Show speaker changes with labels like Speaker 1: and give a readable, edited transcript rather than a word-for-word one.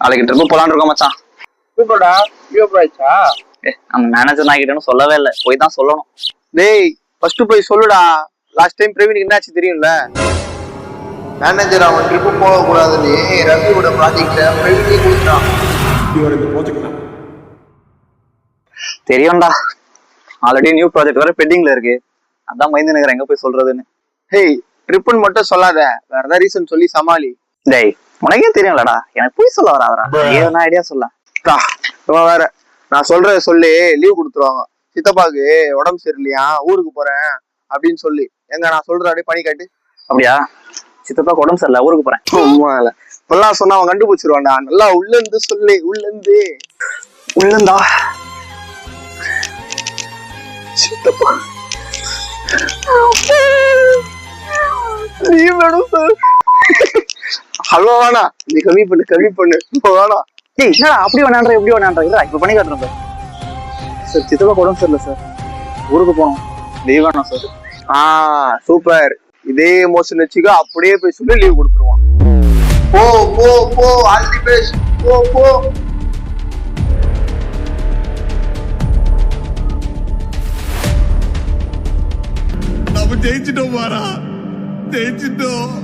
Speaker 1: நாளைக்கு ட்ரிப்பு போலான்னு இருக்கோம் மச்சான்.
Speaker 2: சூப்பர்டா. ஆயிடுச்சா?
Speaker 1: அந்த மேனேஜர் நான் கிட்டன்னு சொல்லவே இல்லை, போய் தான் சொல்லணும்.
Speaker 2: டேய் ஃபர்ஸ்ட் போய் சொல்லுடா. லாஸ்ட் டைம் பிரவீனுக்கு என்னாச்சு தெரியும்ல? மேனேஜர் அவன் ட்ரிப்பு போக கூடாதுன்னு ரவியோட ப்ராஜெக்ட பிரவீனே கொடுத்தான்.
Speaker 1: தெரியும்டா, ஆல்ரெடி நியூ ப்ராஜெக்ட் வேற பெண்டிங்ல இருக்கு. அதான் மைந்து நகர் எங்க போய் சொல்றதுன்னு.
Speaker 2: ஹேய், ட்ரிப்புன்னு மட்டும் சொல்லாத, வேற ஏதாவது ரீசன் சொல்லி சமாளி.
Speaker 1: டேய் உனக்கே தெரியும்லடா, எனக்கு போய் சொல்ல வராதரா, ஏன்னா ஐடியா சொல்ல.
Speaker 2: வேற நான் சொல்றத சொல்லி லீவ் கொடுத்துருவாங்க. சித்தப்பாக்கு உடம்பு சரியில்லையா, ஊருக்கு போறேன் அப்படின்னு சொல்லி. எங்க நான் சொல்ற அப்படியே பண்ணி காட்டு.
Speaker 1: அப்படியா? சித்தப்பாக்கு உடம்பு சரியில்லை, ஊருக்கு போறேன்.
Speaker 2: இப்பெல்லாம் சொன்னா அவன் கண்டுபிடிச்சிருவான்டா. நல்லா உள்ள இருந்து சொல்லு. உள்ளந்தா சித்தப்பா நீ வேணும் சார். ஹலோ வேணா, நீ கம்மி பண்ணு வேணாம்.
Speaker 1: ஏய் என்னடா அப்படி வேணான்ற எப்படி வேணான்ற, இல்ல இப்ப பண்ணி காட்டுறேன் சார். சித்தப்பா உடம்பு சரியில்லை சார், ஊருக்கு போனோம், லீவ் வேணும் சார்.
Speaker 2: சூப்பர். இதே எமோஷன் வச்சுக்க, அப்படியே போய் சொல்லி லீவ் கொடுத்துருவான். போ போ போ, ஆல் தி பெஸ்ட். போ போ.
Speaker 3: நம்ம ஜெயிச்சிட்டோம் மாறா, ஜெயிச்சிட்டோம்.